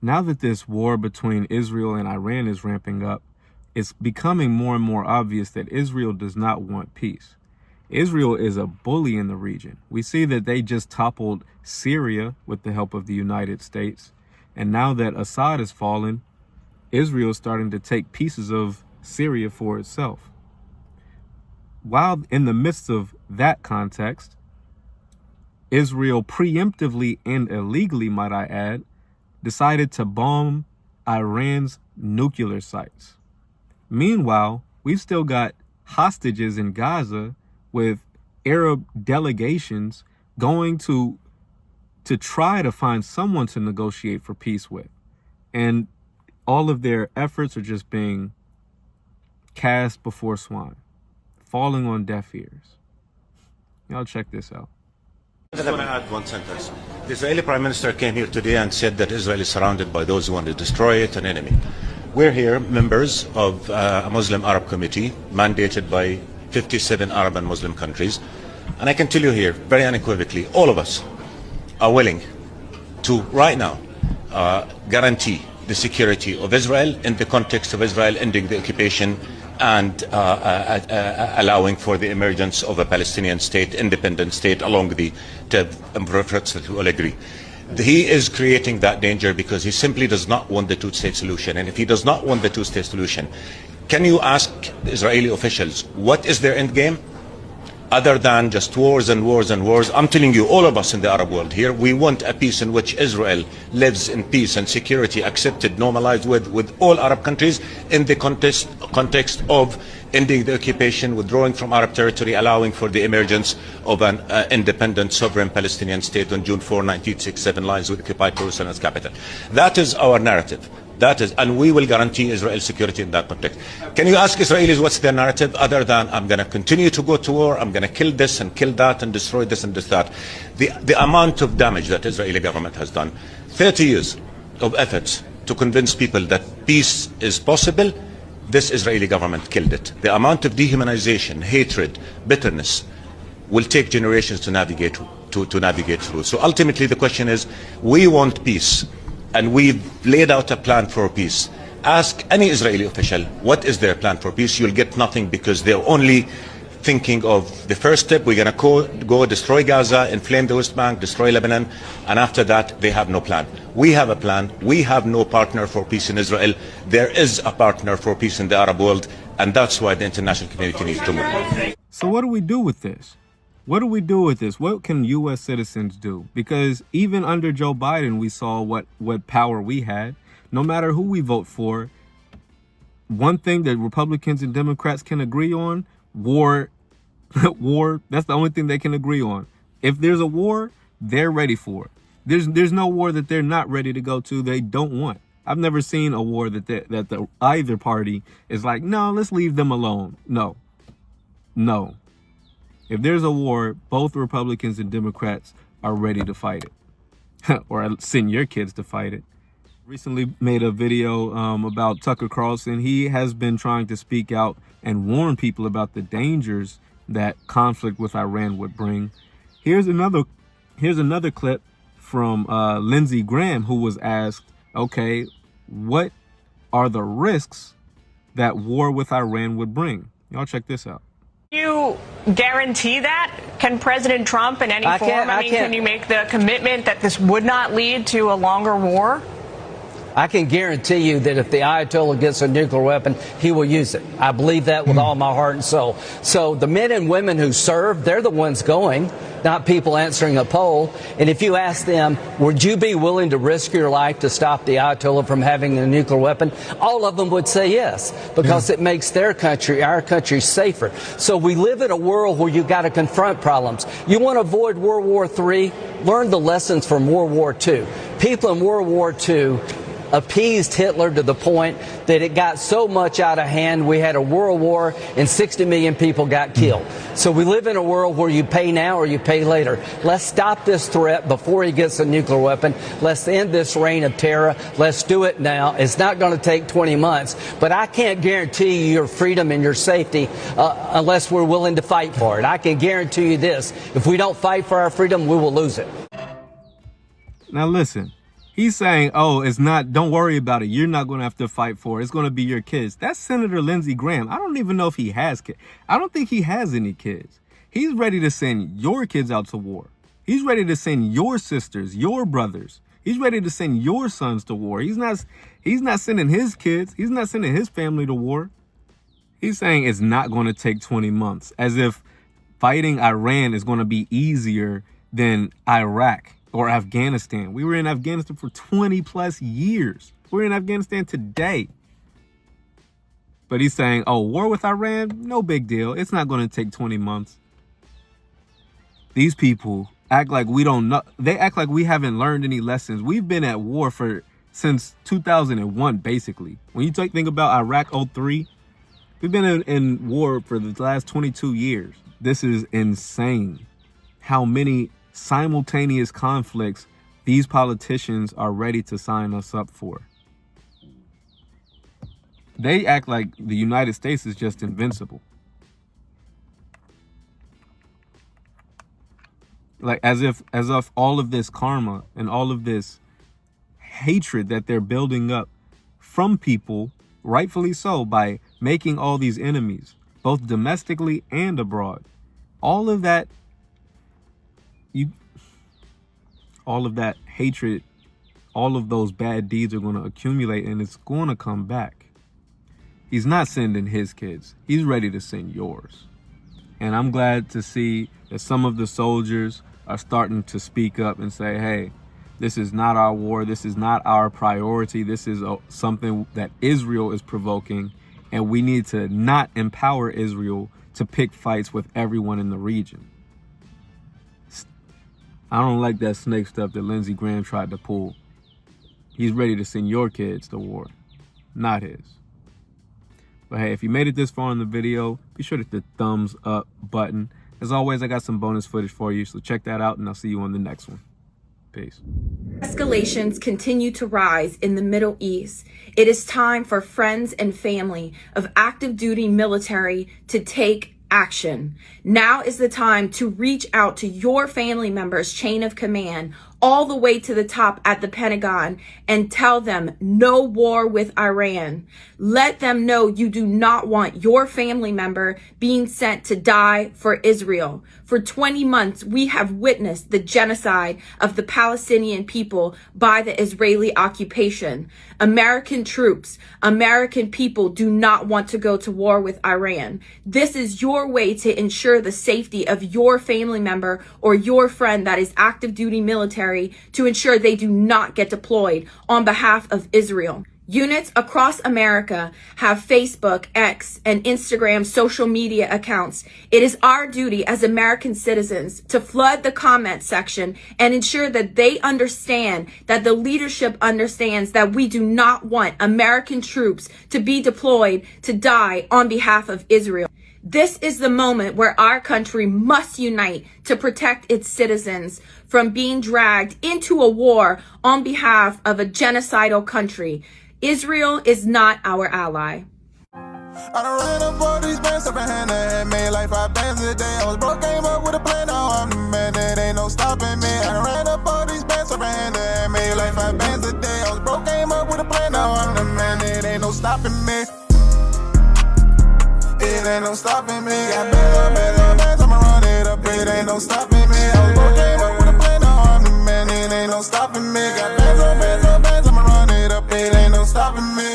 Now that this war between Israel and Iran is ramping up, it's becoming more and more obvious that Israel does not want peace. Israel is a bully in the region. We see that they just toppled Syria with the help of the United States. And now that Assad has fallen, Israel is starting to take pieces of Syria for itself. While in the midst of that context, Israel preemptively and illegally, might I add, decided to bomb Iran's nuclear sites. Meanwhile, we've still got hostages in Gaza with Arab delegations going to try to find someone to negotiate for peace with. And all of their efforts are just being cast before swine, falling on deaf ears. Y'all check this out. I just want to add one sentence. The Israeli Prime Minister came here today and said that Israel is surrounded by those who want to destroy it, an enemy. We're here, members of a Muslim Arab committee mandated by 57 Arab and Muslim countries. And I can tell you here, very unequivocally, all of us are willing to, right now, guarantee the security of Israel in the context of Israel ending the occupation and allowing for the emergence of a Palestinian state, independent state, along the preference that we all agree. He is creating that danger because he simply does not want the two-state solution. And if he does not want the two-state solution, can you ask the Israeli officials, what is their end game? Other than just wars and wars and wars. I'm telling you, all of us in the Arab world here, we want a peace in which Israel lives in peace and security, accepted, normalized with all Arab countries in the context of ending the occupation, withdrawing from Arab territory, allowing for the emergence of an independent, sovereign Palestinian state on June 4, 1967, lines with occupied Jerusalem as capital. That is our narrative. That is, and we will guarantee Israel's security in that context. Can you ask Israelis what's their narrative other than I'm going to continue to go to war, I'm going to kill this and kill that and destroy this and this that? The amount of damage that Israeli government has done, 30 years of efforts to convince people that peace is possible, this Israeli government killed it. The amount of dehumanization, hatred, bitterness will take generations to navigate through. So ultimately the question is, we want peace. And we've laid out a plan for peace. Ask any Israeli official, what is their plan for peace? You'll get nothing because they're only thinking of the first step. We're going to go destroy Gaza, inflame the West Bank, destroy Lebanon, and after that, they have no plan. We have a plan. We have no partner for peace in Israel. There is a partner for peace in the Arab world, and that's why the international community needs to move. So what do we do with this? What do we do with this? What can U.S. citizens do? Because even under Joe Biden, we saw what power we had. No matter who we vote for, one thing that Republicans and Democrats can agree on, war, that's the only thing they can agree on. If there's a war, they're ready for it. There's no war that they're not ready to go to, they don't want. I've never seen a war that either party is like, no, let's leave them alone. No. If there's a war, both Republicans and Democrats are ready to fight it. Or send your kids to fight it. Recently made a video about Tucker Carlson. He has been trying to speak out and warn people about the dangers that conflict with Iran would bring. Here's another clip from Lindsey Graham, who was asked, okay, what are the risks that war with Iran would bring? Y'all check this out. You guarantee that? Can President Trump in any form, can you make the commitment that this would not lead to a longer war? I can guarantee you that if the Ayatollah gets a nuclear weapon, he will use it. I believe that with all my heart and soul. So the men and women who serve, they're the ones going, not people answering a poll. And if you ask them, would you be willing to risk your life to stop the Ayatollah from having a nuclear weapon? All of them would say yes, because it makes their country, our country, safer. So we live in a world where you've got to confront problems. You want to avoid World War III? Learn the lessons from World War II. People in World War II appeased Hitler to the point that it got so much out of hand, we had a world war and 60 million people got killed. So we live in a world where you pay now or you pay later. Let's stop this threat before he gets a nuclear weapon. Let's end this reign of terror. Let's do it now. It's not going to take 20 months, but I can't guarantee you your freedom and your safety unless we're willing to fight for it. I can guarantee you this. If we don't fight for our freedom, we will lose it. Now listen. He's saying, oh, it's not, don't worry about it. You're not going to have to fight for it. It's going to be your kids. That's Senator Lindsey Graham. I don't even know if he has kids. I don't think he has any kids. He's ready to send your kids out to war. He's ready to send your sisters, your brothers. He's ready to send your sons to war. He's not sending his kids. He's not sending his family to war. He's saying it's not going to take 20 months, as if fighting Iran is going to be easier than Iraq or Afghanistan. We were in Afghanistan for 20 plus years. We're in Afghanistan today. But he's saying, oh, war with Iran, no big deal. It's not going to take 20 months. These people act like we don't know. They act like we haven't learned any lessons. We've been at war since 2001, basically. When you think about Iraq 03, we've been in war for the last 22 years. This is insane. How many simultaneous conflicts these politicians are ready to sign us up for. They act like the United States is just invincible. Like as if all of this karma and all of this hatred that they're building up from people, rightfully so, by making all these enemies, both domestically and abroad. All of that hatred, all of those bad deeds are going to accumulate, and it's going to come back. He's not sending his kids. He's ready to send yours. And I'm glad to see that some of the soldiers are starting to speak up and say, hey, this is not our war. This is not our priority. This is something that Israel is provoking, and we need to not empower Israel to pick fights with everyone in the region. I don't like that snake stuff that Lindsey Graham tried to pull. He's ready to send your kids to war, not his. But hey, if you made it this far in the video, be sure to hit the thumbs up button. As always, I got some bonus footage for you, so check that out, and I'll see you on the next one. Peace. Escalations continue to rise in the Middle East. It is time for friends and family of active duty military to take action. Now is the time to reach out to your family members' chain of command, all the way to the top at the Pentagon, and tell them no war with Iran. Let them know you do not want your family member being sent to die for Israel. For 20 months, we have witnessed the genocide of the Palestinian people by the Israeli occupation. American troops, American people do not want to go to war with Iran. This is your way to ensure the safety of your family member or your friend that is active duty military, to ensure they do not get deployed on behalf of Israel. Units across America have Facebook, X, and Instagram social media accounts. It is our duty as American citizens to flood the comment section and ensure that they understand, that the leadership understands, that we do not want American troops to be deployed to die on behalf of Israel. This is the moment where our country must unite to protect its citizens from being dragged into a war on behalf of a genocidal country. Israel is not our ally. I done ran up all these bands up in hand and made like 5 bands a day. I was broke, came up with a plan, now I'm the man, there ain't no stopping me. I done ran up all these bands up in hand and made like 5 bands a day. I was broke, came up with a plan, now I'm the man, there ain't no stopping me. It ain't no stopping me. Got bands, I'ma run it up. It ain't no stopping me. I was broke, came up with a plan, now I'm the man. It ain't no stopping me. Got bands, I'ma run it up. It ain't no stopping me.